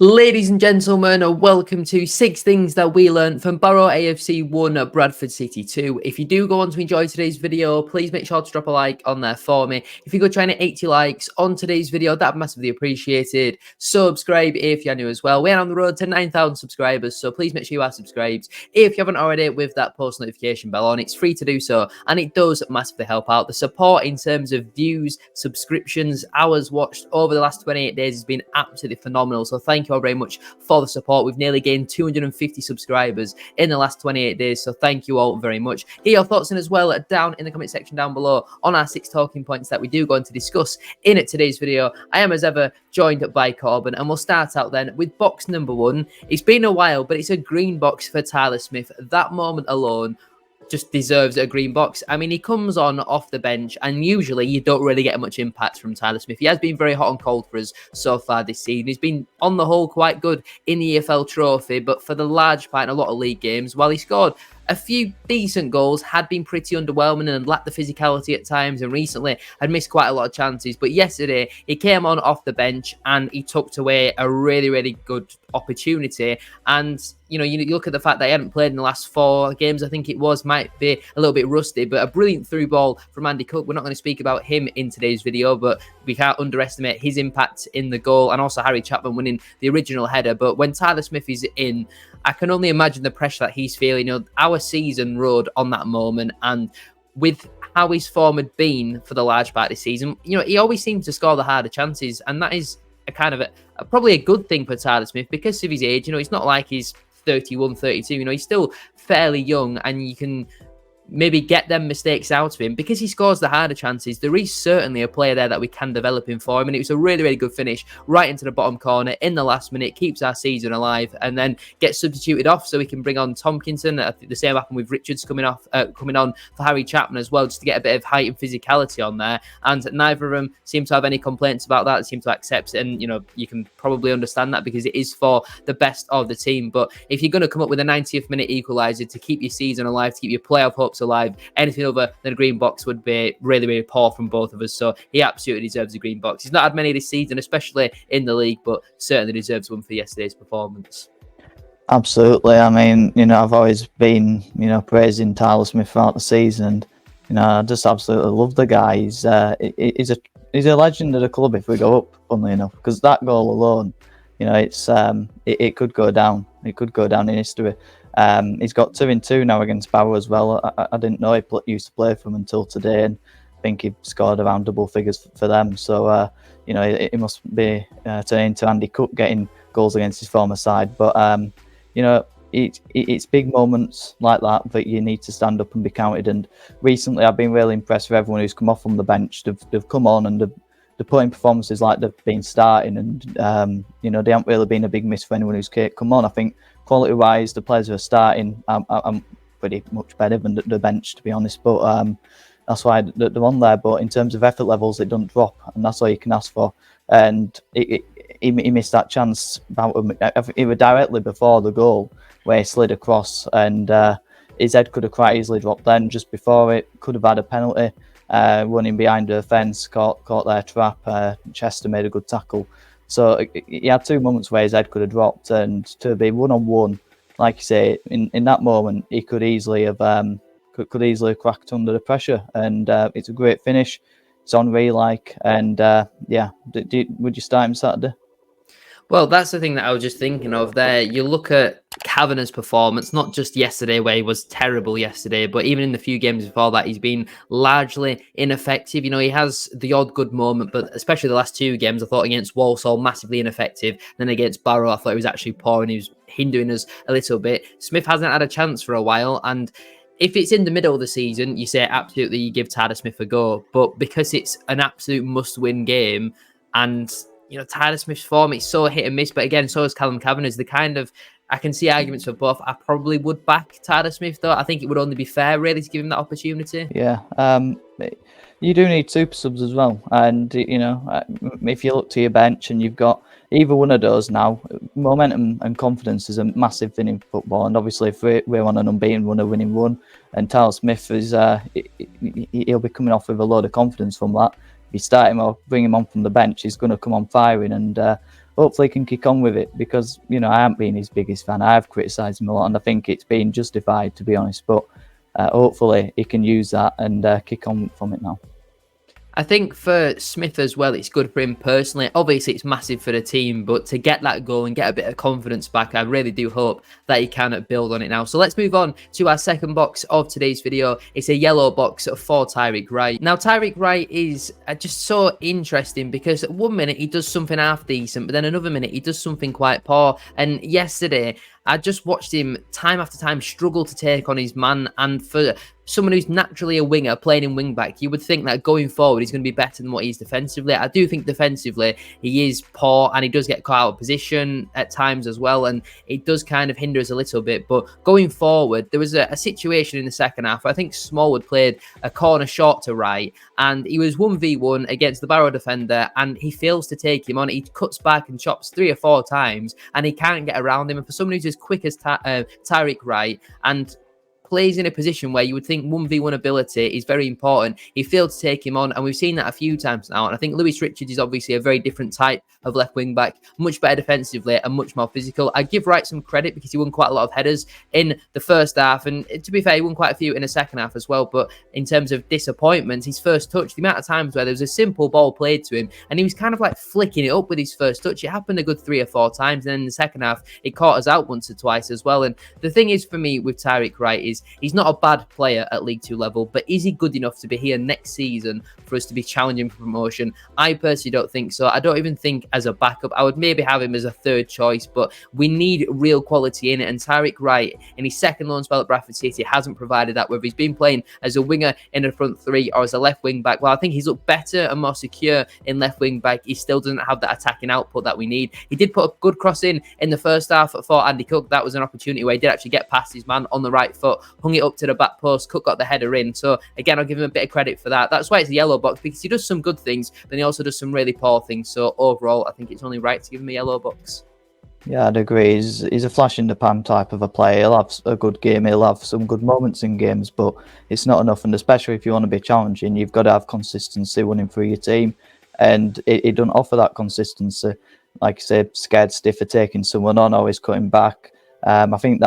Ladies and gentlemen, welcome to 6 Things That We Learned from Barrow AFC 1 at Bradford City 2. If you do go on to enjoy today's video, please make sure to drop a like on there for me. If you go trying to 80 likes on today's video, that'd be massively appreciated. Subscribe if you're new as well. We're on the road to 9,000 subscribers, so please make sure you are subscribed. If you haven't already, with that post notification bell on, it's free to do so, and it does massively help out. The support in terms of views, subscriptions, hours watched over the last 28 days has been absolutely phenomenal, so thank you all very much for the support. We've nearly gained 250 subscribers in the last 28 days, so thank you all very much. Get your thoughts in as well down in the comment section down below on our 6 talking points that we do go on to discuss in today's video. I am as ever joined by Korban, and we'll start out then with box number 1. It's been a while, but it's a green box for Tyler Smith. That moment alone just deserves a green box. I mean, he comes on off the bench, and usually you don't really get much impact from Tyler Smith. He has been very hot and cold for us so far this season. He's been, on the whole, quite good in the EFL Trophy, but for the large part in a lot of league games, while he scored a few decent goals, had been pretty underwhelming and lacked the physicality at times, and recently had missed quite a lot of chances. But yesterday, he came on off the bench and he tucked away a really, really good opportunity. And you know, you look at the fact that he hadn't played in the last 4 games, I think it was, might be a little bit rusty, but a brilliant through ball from Andy Cook. We're not going to speak about him in today's video, but we can't underestimate his impact in the goal, and also Harry Chapman winning the original header. But when Tyler Smith is in, I can only imagine the pressure that he's feeling. You know, our season rode on that moment, and with how his form had been for the large part of the season, you know, he always seems to score the harder chances, and that is a kind of probably a good thing for Tyler Smith because of his age. You know, it's not like he's 31, 32, you know, he's still fairly young, and you can maybe get them mistakes out of him because he scores the harder chances. There is certainly a player there that we can develop him for him, and it was a really, really good finish right into the bottom corner in the last minute, keeps our season alive, and then gets substituted off so we can bring on Tompkinson. I think the same happened with Richards coming on for Harry Chapman as well, just to get a bit of height and physicality on there, and neither of them seem to have any complaints about that. They seem to accept it, and you know, you can probably understand that because it is for the best of the team. But if you're going to come up with a 90th minute equaliser to keep your season alive, to keep your playoff hopes alive, anything other than a green box would be really, really poor from both of us. So he absolutely deserves a green box. He's not had many this season, especially in the league, but certainly deserves one for yesterday's performance. Absolutely. I mean, you know, I've always been, you know, praising Tyler Smith throughout the season, and you know, I just absolutely love the guy. He's a legend of the club if we go up, funnily enough, because that goal alone, you know, it could go down. It could go down in history. He's got 2 in 2 now against Barrow as well. I didn't know he used to play for them until today, and I think he scored around double figures for them. So, you know, it must be turning to Andy Cook getting goals against his former side. But, you know, it's big moments like that you need to stand up and be counted. And recently I've been really impressed with everyone who's come off from the bench. They've come on and they're putting performances like they've been starting, and you know, they haven't really been a big miss for anyone who's come on. I think quality-wise, the players who are starting, I'm pretty much better than the bench, to be honest. But that's why they're on there. But in terms of effort levels, it doesn't drop, and that's all you can ask for. And he missed that chance it was directly before the goal where he slid across, and his head could have quite easily dropped then. Just before it, could have had a penalty. Running behind the fence, caught their trap. Chester made a good tackle. So he had 2 moments where his head could have dropped, and to be 1-on-1, like you say, in that moment, he could easily have cracked under the pressure. And it's a great finish. It's on like, and yeah, would you start him Saturday? Well, that's the thing that I was just thinking of there. You look at Kavanagh's performance, not just yesterday where he was terrible yesterday, but even in the few games before that, he's been largely ineffective. You know, he has the odd good moment, but especially the last 2 games, I thought against Walsall, massively ineffective. Then against Barrow, I thought he was actually poor and he was hindering us a little bit. Smith hasn't had a chance for a while, and if it's in the middle of the season, you say absolutely you give Tyler Smith a go. But because it's an absolute must-win game, and you know, Tyler Smith's form, it's so hit and miss. But again, so is Callum Kavanagh's. The kind of, I can see arguments for both. I probably would back Tyler Smith, though. I think it would only be fair, really, to give him that opportunity. Yeah. You do need super subs as well. And, you know, if you look to your bench and you've got either one of those now, momentum and confidence is a massive thing in football. And obviously, if we're on an unbeaten run, a winning run, and Tyler Smith is, he'll be coming off with a load of confidence from that. If you start him or bring him on from the bench, he's going to come on firing. And hopefully he can kick on with it, because, you know, I haven't been his biggest fan. I have criticised him a lot, and I think it's been justified, to be honest. But hopefully he can use that and kick on from it now. I think for Smith as well, it's good for him personally. Obviously, it's massive for the team, but to get that goal and get a bit of confidence back, I really do hope that he can build on it now. So let's move on to our second box of today's video. It's a yellow box for Tyreek Wright. Now, Tyreek Wright is just so interesting, because at 1 minute he does something half decent, but then another minute he does something quite poor. And yesterday, I just watched him time after time struggle to take on his man, and for someone who's naturally a winger playing in wing back, you would think that going forward he's going to be better than what he is defensively. I do think defensively he is poor, and he does get caught out of position at times as well, and it does kind of hinder us a little bit. But going forward, there was a situation in the second half where I think Smallwood played a corner short to right, and he was 1v1 against the Barrow defender, and he fails to take him on. He cuts back and chops 3 or 4 times, and he can't get around him. And for someone who's as quick as Tyreek Wright and plays in a position where you would think 1v1 ability is very important, he failed to take him on, and we've seen that a few times now. And I think Lewis Richards is obviously a very different type of left wing back, much better defensively and much more physical. I give Wright some credit because he won quite a lot of headers in the first half, and to be fair, he won quite a few in the second half as well. But in terms of disappointment, his first touch, the amount of times where there was a simple ball played to him and he was kind of like flicking it up with his first touch, it happened a good 3 or 4 times, and then in the second half it caught us out once or twice as well. And the thing is for me with Tyreek Wright is he's not a bad player at League 2 level, but is he good enough to be here next season for us to be challenging for promotion? I personally don't think so. I don't even think as a backup. I would maybe have him as a third choice, but we need real quality in it, and Tyreek Wright in his second loan spell at Bradford City hasn't provided that, whether he's been playing as a winger in the front three or as a left wing back. Well, I think he's looked better and more secure in left wing back. He still doesn't have that attacking output that we need. He did put a good cross in the first half for Andy Cook. That was an opportunity where he did actually get past his man on the right foot, hung it up to the back post. Cook got the header in. So again, I'll give him a bit of credit for that. That's why it's a yellow box, because he does some good things, but he also does some really poor things. So overall, I think it's only right to give him a yellow box. Yeah, I'd agree. He's a flash in the pan type of a player. He'll have a good game. He'll have some good moments in games, but it's not enough. And especially if you want to be challenging, you've got to have consistency winning through your team. And it doesn't offer that consistency. Like you say, scared stiff for taking someone on, always cutting back. I think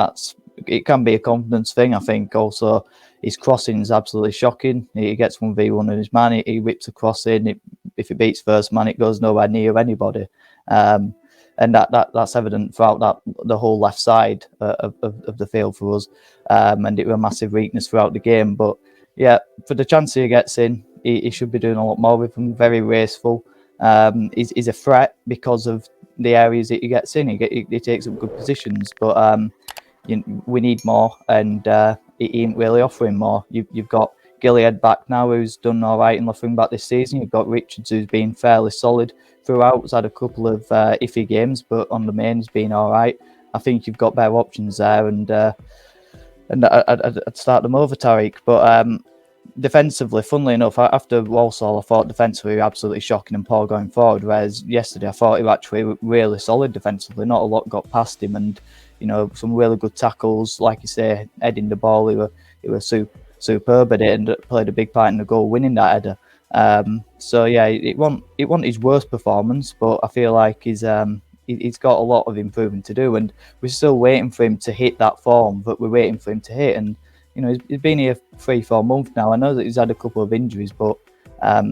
it can be a confidence thing. I think also his crossing is absolutely shocking. He gets 1v1 in his man, he whips a cross in. If it beats first man, it goes nowhere near anybody. And that's evident throughout the whole left side of the field for us. And it was a massive weakness throughout the game. But yeah, for the chance he gets in, he should be doing a lot more with him. Very raceful. He's a threat because of the areas that he gets in. He takes up good positions, but we need more, and he ain't really offering more. You've got Gilead back now, who's done all right in left wing back this season. You've got Richards, who's been fairly solid throughout. He's had a couple of iffy games, but on the main, he's been all right. I think you've got better options there, and I'd start them over Tyreek. But defensively, funnily enough, after Walsall, I thought defensively absolutely shocking and poor going forward. Whereas yesterday, I thought he was actually really solid defensively. Not a lot got past him, and some really good tackles. Like you say, heading the ball, he was superb at it, and played a big part in the goal, winning that header. So yeah, it wasn't his worst performance, but I feel like he's got a lot of improvement to do, and we're still waiting for him to hit that form that we're waiting for him to hit. And he's been here 3-4 months now. I know that he's had a couple of injuries, but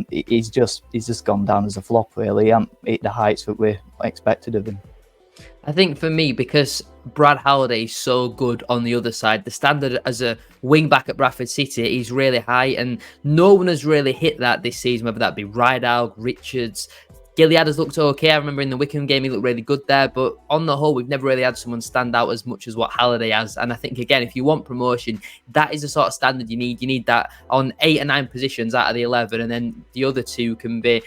he's just gone down as a flop, really. He hasn't hit the heights that we expected of him. I think for me, because Brad Halliday is so good on the other side, the standard as a wing back at Bradford City is really high, and no one has really hit that this season, whether that be Rideout, Richards. Gilead has looked okay. I remember in the Wickham game, he looked really good there. But on the whole, we've never really had someone stand out as much as what Halliday has. And I think, again, if you want promotion, that is the sort of standard you need. You need that on 8 or 9 positions out of the 11. And then the other 2 can be,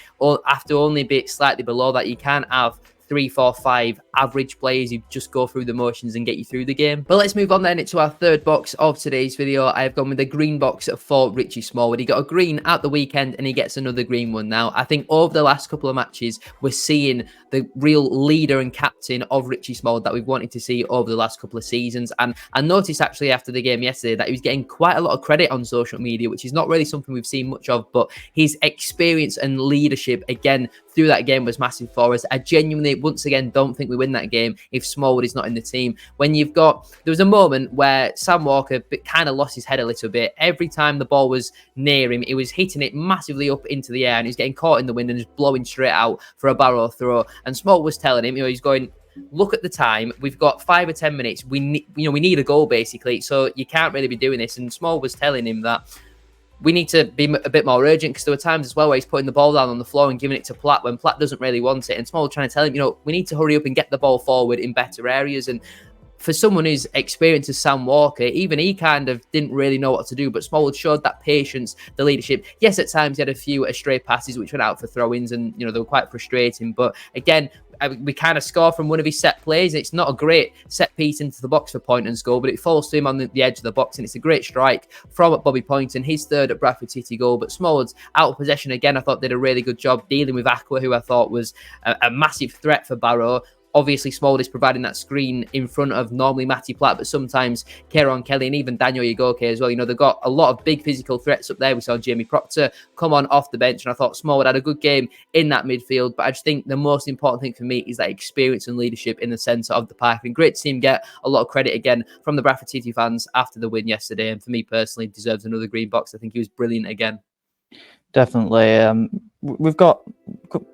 have to only be slightly below that. You can't have 3, 4, 5 average players who just go through the motions and get you through the game. But let's move on then into our third box of today's video. I have gone with the green box for Richie Smallwood. He got a green at the weekend and he gets another green one now. I think over the last couple of matches, we're seeing the real leader and captain of Richie Smallwood that we've wanted to see over the last couple of seasons. And I noticed actually after the game yesterday that he was getting quite a lot of credit on social media, which is not really something we've seen much of, but his experience and leadership, again, through that game was massive for us. I genuinely, once again, don't think we win that game if Smallwood is not in the team. When you've got, there was a moment where Sam Walker kind of lost his head a little bit. Every time the ball was near him, he was hitting it massively up into the air and he's getting caught in the wind and just blowing straight out for a Barrow throw. And Smallwood was telling him, he's going, look at the time. We've got 5 or 10 minutes. We need a goal basically. So you can't really be doing this. And Small was telling him that we need to be a bit more urgent, because there were times as well where he's putting the ball down on the floor and giving it to Platt when Platt doesn't really want it. And Small trying to tell him, we need to hurry up and get the ball forward in better areas. And for someone who's experienced as Sam Walker, even he kind of didn't really know what to do, but Smallwood showed that patience, the leadership. Yes, at times he had a few stray passes which went out for throw-ins and, they were quite frustrating. But again, we kind of score from one of his set plays. It's not a great set piece into the box for Poynton's goal, but it falls to him on the edge of the box, and it's a great strike from Bobby Poynton, his third at Bradford City goal. But Smallwood's out of possession again, I thought did a really good job dealing with Aqua, who I thought was a massive threat for Barrow. Obviously, Smallwood is providing that screen in front of normally Matty Platt, but sometimes Kieran Kelly and even Daniel Yagoke as well. They've got a lot of big physical threats up there. We saw Jamie Proctor come on off the bench, and I thought Smallwood had a good game in that midfield. But I just think the most important thing for me is that experience and leadership in the centre of the park. And great to see him get a lot of credit again from the Bradford City fans after the win yesterday. And for me personally, deserves another green box. I think he was brilliant again. Definitely. We've got,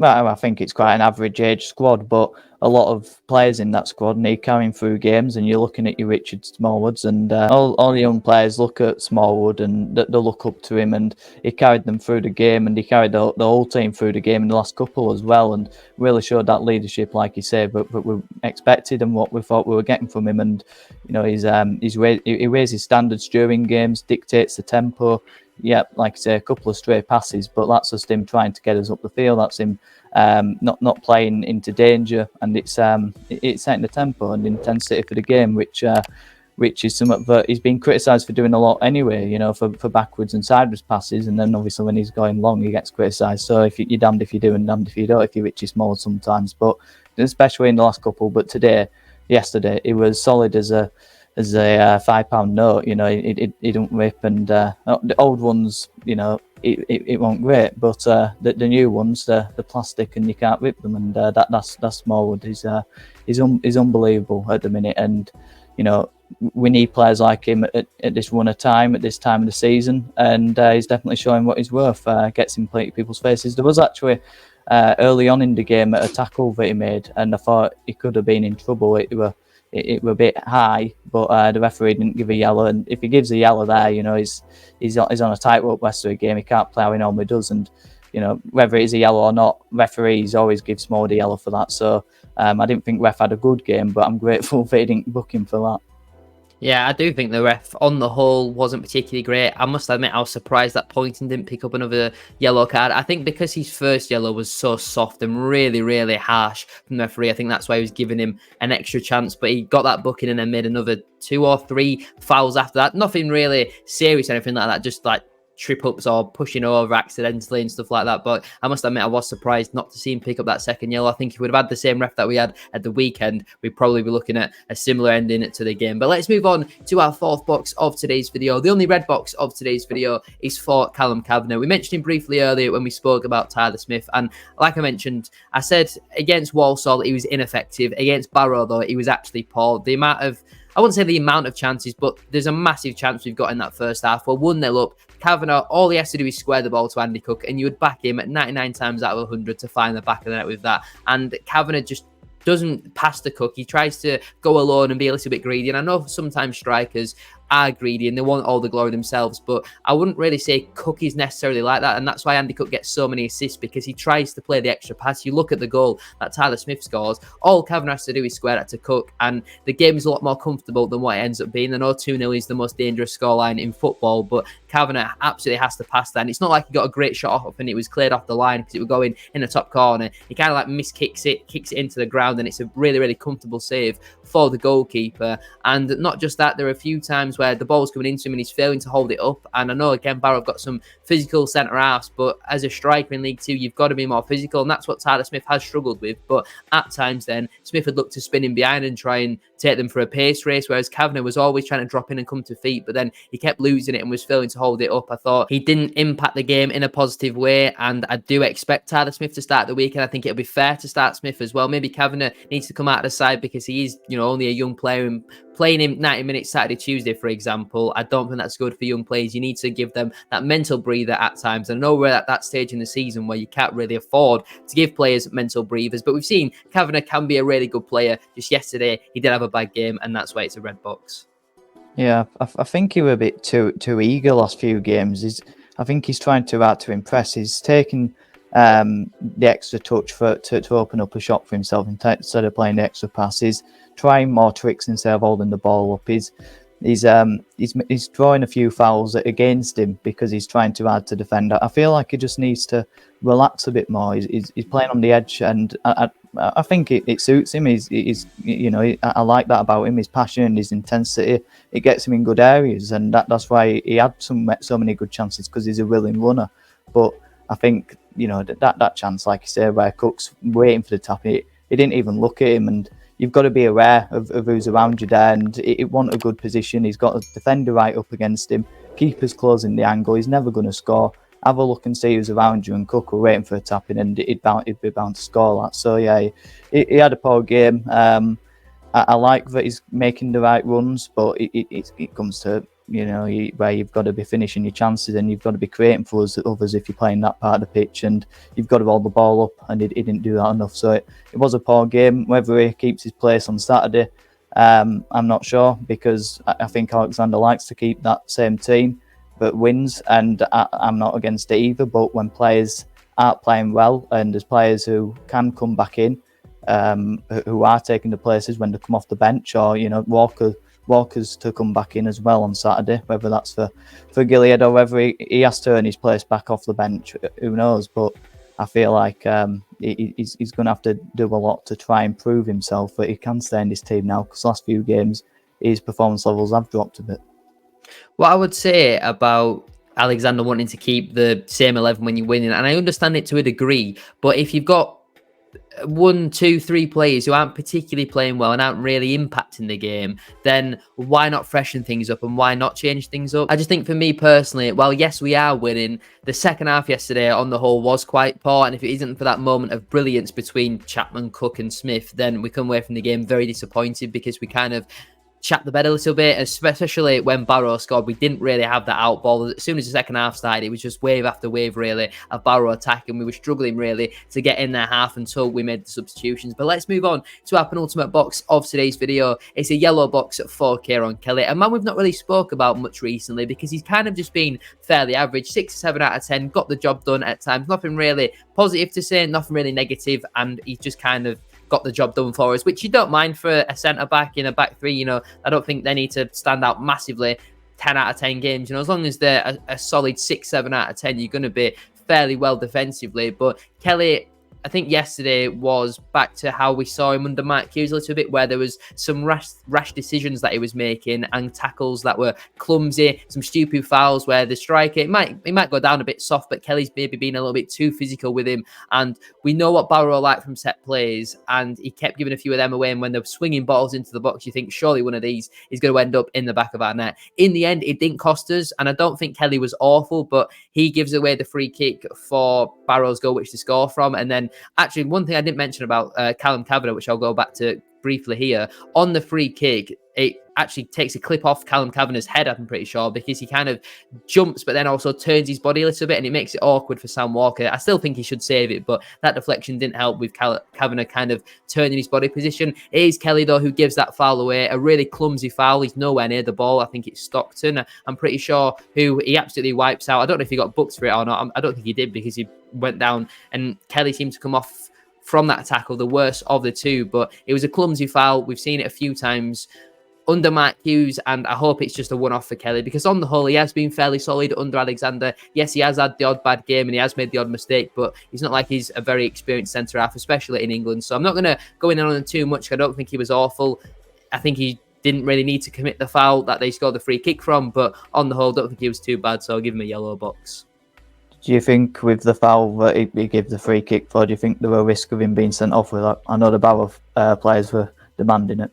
I think it's quite an average age squad, but a lot of players in that squad need carrying through games. And you're looking at your Richard Smallwoods, and all the young players look at Smallwood and they look up to him, and he carried them through the game, and he carried the whole team through the game in the last couple as well, and really showed that leadership, like you say, but we expected and what we thought we were getting from him. And he raises standards during games, dictates the tempo. Yeah, like I say, a couple of stray passes, but that's just him trying to get us up the field. That's him not playing into danger, and it's setting the tempo and intensity for the game, which is something that he's been criticised for doing a lot anyway. For backwards and sideways passes, and then obviously when he's going long, he gets criticised. So if you're damned if you do and damned if you don't, if you're Richie Small sometimes, but especially in the last couple. But yesterday, he was solid as a £5 note. He don't rip, and the old ones, it won't great, but the new ones, the plastic, and you can't rip them, and that's Smallwood. He's unbelievable at the minute, and we need players like him at this run of time, at this time of the season, and he's definitely showing what he's worth. Gets in people's faces. There was actually early on in the game a tackle that he made, and I thought he could have been in trouble. It were a bit high, but the referee didn't give a yellow. And if he gives a yellow there, he's on a tightrope rest of the game. He can't play how he normally does. And whether it is a yellow or not, referees always give Smallwood a yellow for that. So I didn't think ref had a good game, but I'm grateful that he didn't book him for that. Yeah, I do think the ref on the whole wasn't particularly great. I must admit, I was surprised that Poynton didn't pick up another yellow card. I think because his first yellow was so soft and really, really harsh from the referee, I think that's why he was giving him an extra chance. But he got that booking and then made another 2 or 3 fouls after that. Nothing really serious or anything like that, just like trip ups or pushing over accidentally and stuff like that. But I must admit, I was surprised not to see him pick up that second yellow. I think if we would have had the same ref that we had at the weekend, we'd probably be looking at a similar ending to the game. But let's move on to our fourth box of today's video. The only red box of today's video is for Callum Kavanagh. We mentioned him briefly earlier when we spoke about Tyler Smith, and like I mentioned, I said against Walsall he was ineffective. Against Barrow though, he was actually poor. I wouldn't say the amount of chances, but there's a massive chance we've got in that first half. We're 1-0 up. Kavanagh, all he has to do is square the ball to Andy Cook, and you would back him at 99 times out of 100 to find the back of the net with that. And Kavanagh just doesn't pass the Cook. He tries to go alone and be a little bit greedy. And I know sometimes strikers are greedy and they want all the glory themselves, but I wouldn't really say Cook is necessarily like that. And that's why Andy Cook gets so many assists, because he tries to play the extra pass. You look at the goal that Tyler Smith scores, all Kavanagh has to do is square that to Cook, and the game is a lot more comfortable than what it ends up being. I know 2-0 is the most dangerous scoreline in football, but Kavanagh absolutely has to pass that. And it's not like he got a great shot off and it was cleared off the line because it was going in the top corner. He kind of like kicks it into the ground, and it's a really, really comfortable save for the goalkeeper. And not just that, there are a few times where the ball's coming into him and he's failing to hold it up. And I know, again, Barrow have got some physical centre-halves, but as a striker in League Two, you've got to be more physical, and that's what Tyler Smith has struggled with. But at times then, Smith had looked to spin in behind and try and take them for a pace race, whereas Kavanagh was always trying to drop in and come to feet, but then he kept losing it and was failing to hold it up. I thought he didn't impact the game in a positive way, and I do expect Tyler Smith to start the weekend. I think it'll be fair to start Smith as well. Maybe Kavanagh needs to come out of the side because he is, only a young player, and playing him 90 minutes Saturday, Tuesday, for example, I don't think that's good for young players. You need to give them that mental breather at times. And I know we're at that stage in the season where you can't really afford to give players mental breathers, but we've seen Kavanagh can be a really good player. Just yesterday, he did have a bad game, and that's why it's a red box. Yeah, I think he was a bit too eager last few games. I think he's trying too hard to impress. He's taking the extra touch to open up a shot for himself instead of playing the extra passes, trying more tricks instead of holding the ball up. He's drawing a few fouls against him because he's trying too hard to defend. I feel like he just needs to relax a bit more. He's playing on the edge, and I think it suits him. I like that about him. His passion and his intensity, it gets him in good areas, and that's why he had so many good chances, because he's a willing runner. But I think that chance, like you say, where Cook's waiting for the tap, he didn't even look at him, and you've got to be aware of who's around you there, and it wasn't a good position. He's got a defender right up against him, keeper's closing the angle, he's never going to score. Have a look and see who's around you, and Cook were waiting for a tap in, and he'd be bound to score that. So yeah, he had a poor game. I like that he's making the right runs, but it comes to where you've got to be finishing your chances, and you've got to be creating for others if you're playing that part of the pitch, and you've got to hold the ball up, and he didn't do that enough. So it was a poor game. Whether he keeps his place on Saturday, I'm not sure, because I think Alexander likes to keep that same team that wins, and I'm not against it either. But when players aren't playing well, and there's players who can come back in, who are taking the places when they come off the bench, or Walker's to come back in as well on Saturday, whether that's for Gilead or whether he has to earn his place back off the bench, who knows. But I feel like he's going to have to do a lot to try and prove himself that he can stay in this team now, because last few games his performance levels have dropped a bit. What I would say about Alexander wanting to keep the same 11 when you're winning, and I understand it to a degree, but if you've got 1, 2, 3 players who aren't particularly playing well and aren't really impacting the game, then why not freshen things up, and why not change things up? I just think for me personally, while yes, we are winning, the second half yesterday on the whole was quite poor, and if it isn't for that moment of brilliance between Chapman, Cook and Smith, then we come away from the game very disappointed, because we kind of chat the bed a little bit, especially when Barrow scored. We didn't really have that out ball. As soon as the second half started, it was just wave after wave, really, of Barrow attack, and we were struggling, really, to get in their half until we made the substitutions. But let's move on to our penultimate box of today's video. It's a yellow box at 4 Kieran Kelly, a man we've not really spoke about much recently, because he's kind of just been fairly average, 6 or 7 out of 10, got the job done at times, nothing really positive to say, nothing really negative, and he's just kind of got the job done for us, which you don't mind for a centre-back in a back three. I don't think they need to stand out massively 10 out of 10 games. As long as they're a solid 6, 7 out of 10, you're going to be fairly well defensively. But Kelly, I think yesterday was back to how we saw him under Mike Hughes a little bit, where there was some rash decisions that he was making, and tackles that were clumsy, some stupid fouls where the striker, it might go down a bit soft, but Kelly's maybe been a little bit too physical with him. And we know what Barrow like from set plays, and he kept giving a few of them away. And when they're swinging balls into the box, you think surely one of these is going to end up in the back of our net. In the end, it didn't cost us, and I don't think Kelly was awful, but he gives away the free kick for Barrow's goal, which to score from. And then actually, one thing I didn't mention about Callum Kavanagh, which I'll go back to briefly here, on the free kick, it actually takes a clip off Callum Kavanagh's head, I'm pretty sure, because he kind of jumps but then also turns his body a little bit, and it makes it awkward for Sam Walker. I still think he should save it, but that deflection didn't help with Kavanagh kind of turning his body position. It is Kelly, though, who gives that foul away, a really clumsy foul. He's nowhere near the ball. I think it's Stockton, I'm pretty sure, who he absolutely wipes out. I don't know if he got booked for it or not. I don't think he did, because he went down, and Kelly seemed to come off from that tackle the worst of the two, but it was a clumsy foul. We've seen it a few times under Mike Hughes, and I hope it's just a one-off for Kelly, because on the whole, he has been fairly solid under Alexander. Yes, he has had the odd bad game and he has made the odd mistake, but he's not like he's a very experienced centre-half, especially in England. So I'm not going to go in on him too much. I don't think he was awful. I think he didn't really need to commit the foul that they scored the free kick from. But on the whole, don't think he was too bad, so I'll give him a yellow box. Do you think with the foul that he gave the free kick for, do you think there were a risk of him being sent off with that? I know the Barrow players were demanding it.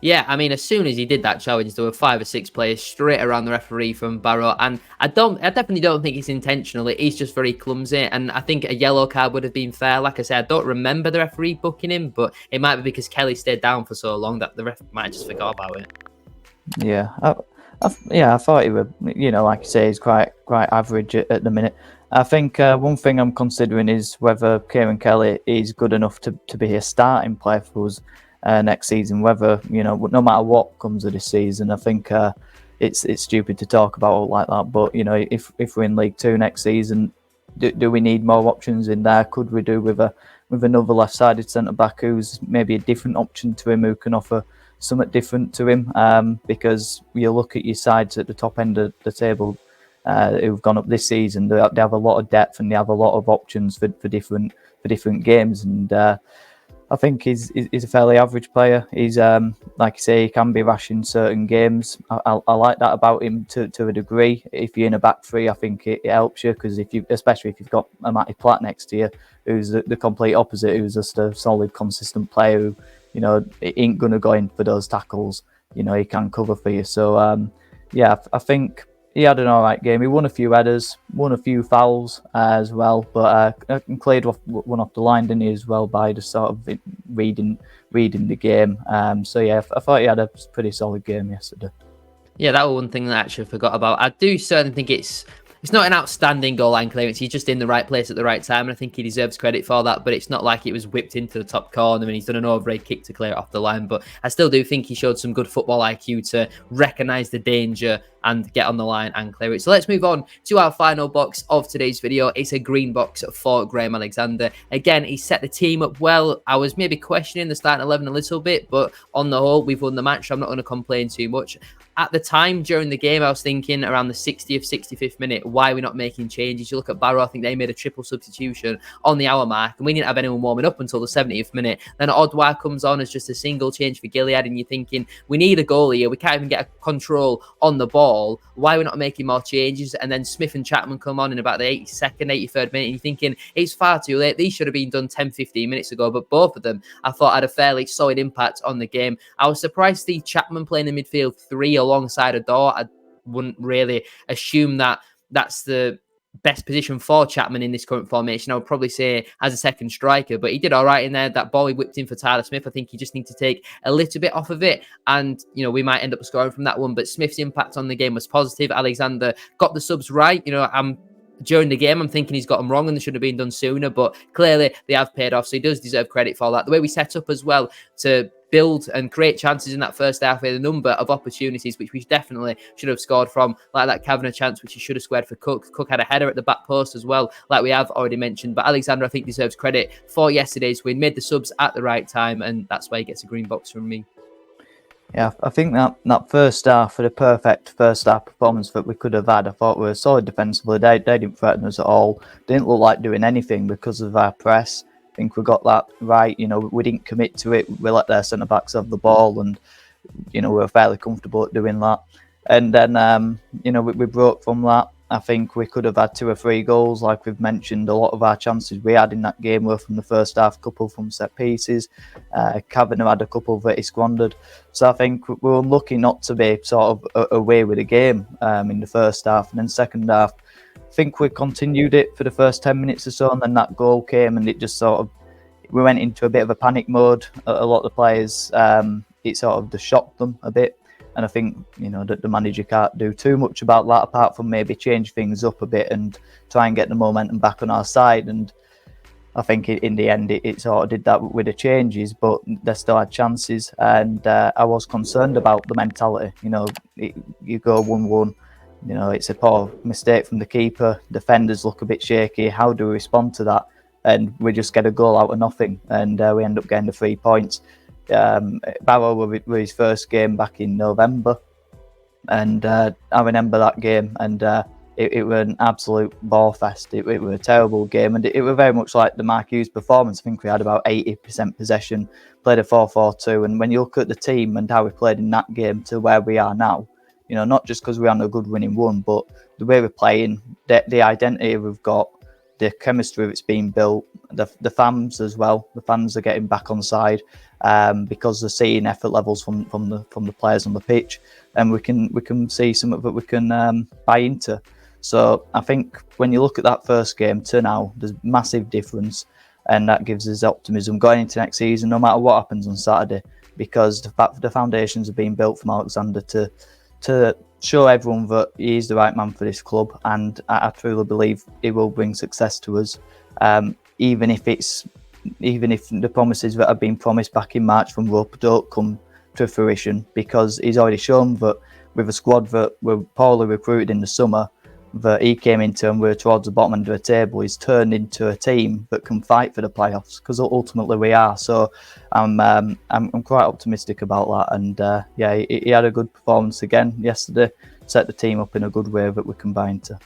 Yeah, I mean, as soon as he did that challenge, there were 5 or 6 players straight around the referee from Barrow, and I definitely don't think it's intentional. He's just very clumsy, and I think a yellow card would have been fair. Like I said, I don't remember the referee booking him, but it might be because Kelly stayed down for so long that the ref might have just forgot about it. Yeah, I thought he would. You know, like you say, he's quite average at the minute. I think one thing I'm considering is whether Kieran Kelly is good enough to be a starting player for us next season. Whether, you know, no matter what comes of this season, I think it's stupid to talk about it like that. But you know, if we're in League Two next season, do we need more options in there? Could we do with another left-sided centre back who's maybe a different option to him, who can offer something different to him? Because you look at your sides at the top end of the table who've gone up this season, they have a lot of depth and they have a lot of options for different games. And I think he's a fairly average player. He's like you say, he can be rash in certain games. I like that about him to a degree. If you're in a back three, I think it helps you, because especially if you've got a Matty Platt next to you, who's the complete opposite, who's just a solid, consistent player who, you know, ain't gonna go in for those tackles. You know, he can cover for you. So yeah, I think he had an all right game. He won a few headers, won a few fouls as well, but cleared one off the line, didn't he, as well, by just sort of reading the game. So yeah, I thought he had a pretty solid game yesterday. Yeah, that was one thing that I actually forgot about. I do certainly think it's not an outstanding goal line clearance. He's just in the right place at the right time, and I think he deserves credit for that. But it's not like it was whipped into the top corner and he's done an overhead kick to clear it off the line. But I still do think he showed some good football IQ to recognise the danger and get on the line and clear it. So let's move on to our final box of today's video. It's a green box for Graham Alexander. Again, he set the team up well. I was maybe questioning the starting 11 a little bit, but on the whole, we've won the match, so I'm not going to complain too much. At the time during the game, I was thinking around the 60th, 65th minute, why are we not making changes? You look at Barrow, I think they made a triple substitution on the hour mark, and we didn't have anyone warming up until the 70th minute. Then Odwar comes on as just a single change for Gilead, and you're thinking, we need a goal here. We can't even get a control on the ball. Why are we not making more changes? And then Smith and Chapman come on in about the 82nd, 83rd minute, and you're thinking, it's far too late. These should have been done 10, 15 minutes ago, but both of them, I thought, had a fairly solid impact on the game. I was surprised to see Chapman playing in midfield 3 alongside a door. I wouldn't really assume that that's the best position for Chapman in this current formation. I would probably say as a second striker, but he did all right in there. That ball he whipped in for Tyler Smith, I think he just needs to take a little bit off of it, and you know, we might end up scoring from that one. But Smith's impact on the game was positive. Alexander got the subs right. You know, during the game, I'm thinking he's got them wrong and they should have been done sooner, but clearly they have paid off, so he does deserve credit for that. The way we set up as well to build and create chances in that first half, with a number of opportunities which we definitely should have scored from, like that Kavanagh chance which he should have squared for Cook. Cook had a header at the back post as well, like we have already mentioned. But Alexander, I think, deserves credit for yesterday's win. Made the subs at the right time, and that's why he gets a green box from me. Yeah, I think that first half, for the perfect first half performance that we could have had, I thought we were solid defensively. They didn't threaten us at all. Didn't look like doing anything because of our press. I think we got that right. You know, we didn't commit to it. We let their centre backs have the ball, and you know, we were fairly comfortable at doing that. And then you know, we broke from that. I think we could have had 2 or 3 goals, like we've mentioned. A lot of our chances we had in that game were from the first half, a couple from set pieces. Kavanagh had a couple that he squandered. So I think we were unlucky not to be sort of away with the game in the first half. And then second half, I think we continued it for the first 10 minutes or so, and then that goal came, and it just sort of, we went into a bit of a panic mode. A lot of the players, it sort of just shocked them a bit. And I think, you know, that the manager can't do too much about that, apart from maybe change things up a bit and try and get the momentum back on our side. And I think in the end, it sort of did that with the changes, but they still had chances. And I was concerned about the mentality. You know, you go 1-1, you know, it's a poor mistake from the keeper. Defenders look a bit shaky. How do we respond to that? And we just get a goal out of nothing, and we end up getting the 3 points. Barrow were his first game back in November, and I remember that game, and it was an absolute ball fest. It was a terrible game, and it was very much like the Mark Hughes performance. I think we had about 80% possession, played a 4-4-2, and when you look at the team and how we played in that game to where we are now, you know, not just because we're on a good winning run, but the way we're playing, the identity we've got, the chemistry that's being built, the fans as well. The fans are getting back on side because they're seeing effort levels from the players on the pitch, and we can see some of it we can buy into. So I think when you look at that first game to now, there's massive difference, and that gives us optimism going into next season, no matter what happens on Saturday, because the foundations are being built from Alexander to show everyone that he is the right man for this club, and I truly believe he will bring success to us, even if the promises that have been promised back in March from Robo don't come to fruition, because he's already shown that with a squad that were poorly recruited in the summer, that he came into and we're towards the bottom end of the table, he's turned into a team that can fight for the playoffs, because ultimately we are. So I'm quite optimistic about that, and yeah, he had a good performance again yesterday, set the team up in a good way that we can buy into.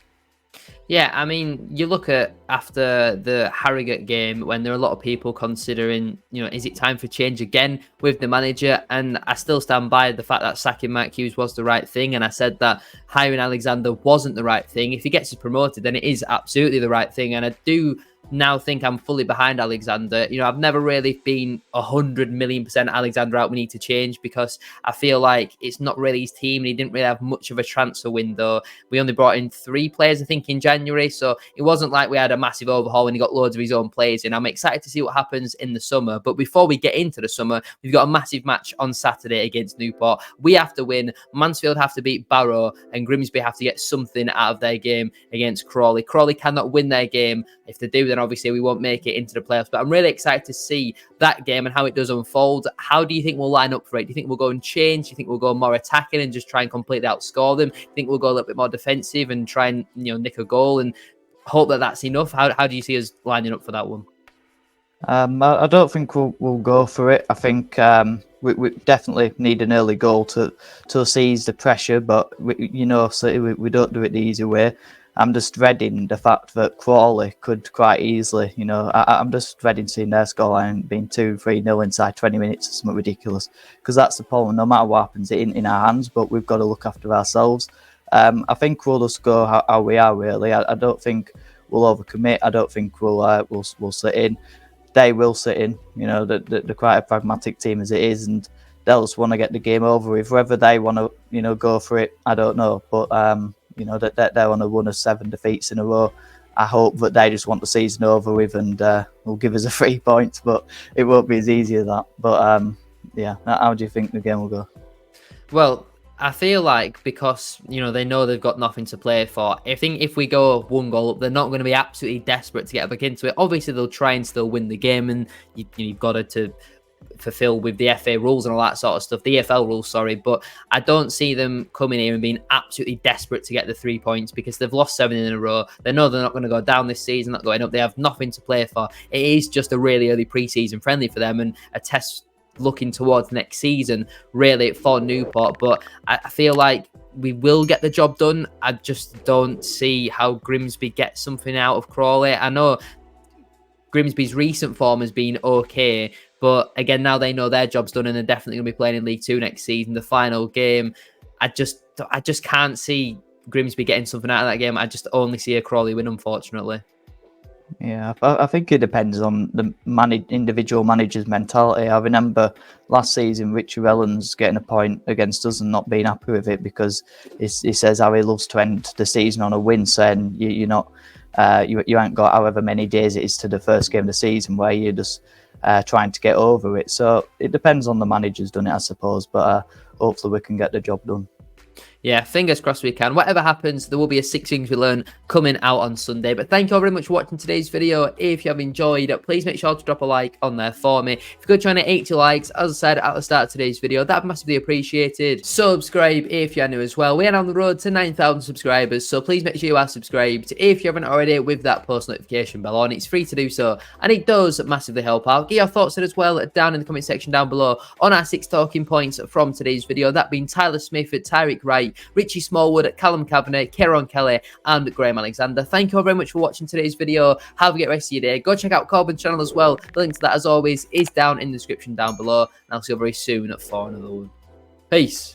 Yeah, I mean, you look at after the Harrogate game when there are a lot of people considering, you know, is it time for change again with the manager? And I still stand by the fact that sacking Mike Hughes was the right thing. And I said that hiring Alexander wasn't the right thing. If he gets us promoted, then it is absolutely the right thing. And I do now think I'm fully behind Alexander. You know, I've never really been 100,000,000% Alexander out, we need to change, because I feel like it's not really his team and he didn't really have much of a transfer window. We only brought in 3 players, I think, in January, so it wasn't like we had a massive overhaul and he got loads of his own players in. I'm excited to see what happens in the summer, but before we get into the summer, we've got a massive match on Saturday against Newport. We have to win, Mansfield have to beat Barrow, and Grimsby have to get something out of their game against Crawley. Crawley cannot win their game. If they do, then obviously we won't make it into the playoffs. But I'm really excited to see that game and how it does unfold. How do you think we'll line up for it? Do you think we'll go and change? Do you think we'll go more attacking and just try and completely outscore them? Do you think we'll go a little bit more defensive and try and, you know, nick a goal and hope that that's enough? How do you see us lining up for that one? I don't think we'll go for it. I think we definitely need an early goal to seize the pressure, but we don't do it the easy way. I'm just dreading the fact that Crawley could quite easily, you know, I'm just dreading seeing their scoreline being 2-3-0 inside 20 minutes or something ridiculous, because that's the problem. No matter what happens, it's in our hands, but we've got to look after ourselves. I think we'll just go how we are, really. I don't think we'll overcommit. I don't think we'll sit in. They will sit in. You know, they're quite a pragmatic team as it is, and they'll just want to get the game over with. Whether they want to, you know, go for it, I don't know. But you know, that they're on a run of 7 defeats in a row. I hope that they just want the season over with and will give us a 3 points, but it won't be as easy as that. But yeah, how do you think the game will go? Well, I feel like because, you know, they know they've got nothing to play for, I think if we go 1 goal up, they're not going to be absolutely desperate to get back into it. Obviously, they'll try and still win the game, and you've got to fulfill with the FA rules and all that sort of stuff, the EFL rules, sorry, but I don't see them coming here and being absolutely desperate to get the 3 points, because they've lost 7 in a row. They know they're not going to go down this season, not going up. They have nothing to play for. It is just a really early pre-season friendly for them and a test looking towards next season, really, for Newport. But I feel like we will get the job done. I just don't see how Grimsby gets something out of Crawley. I know Grimsby's recent form has been okay, but again, now they know their job's done and they're definitely going to be playing in League 2 next season, the final game. I just can't see Grimsby getting something out of that game. I just only see a Crawley win, unfortunately. Yeah, I think it depends on the individual manager's mentality. I remember last season Richard Ellens getting a point against us and not being happy with it, because he says how he loves to end the season on a win, saying you ain't got however many days it is to the first game of the season where you're just trying to get over it. So it depends on the manager's done it, I suppose, but hopefully we can get the job done. Yeah, fingers crossed we can. Whatever happens, there will be a 6 Things We Learn coming out on Sunday. But thank you all very much for watching today's video. If you have enjoyed, please make sure to drop a like on there for me. If you could try to 80 likes, as I said at the start of today's video, that'd be massively appreciated. Subscribe if you're new as well. We are on the road to 9,000 subscribers, so please make sure you are subscribed if you haven't already, with that post notification bell on. It's free to do so, and it does massively help out. Get your thoughts in as well down in the comment section down below on our 6 talking points from today's video. That being Tyler Smith, Tyreek Wright, Richie Smallwood, Callum Kavanagh, Kieran Kelly, and Graham Alexander. Thank you all very much for watching today's video. Have a great rest of your day. Go check out Korban's channel as well. The link to that, as always, is down in the description down below. And I'll see you very soon for another one. Peace.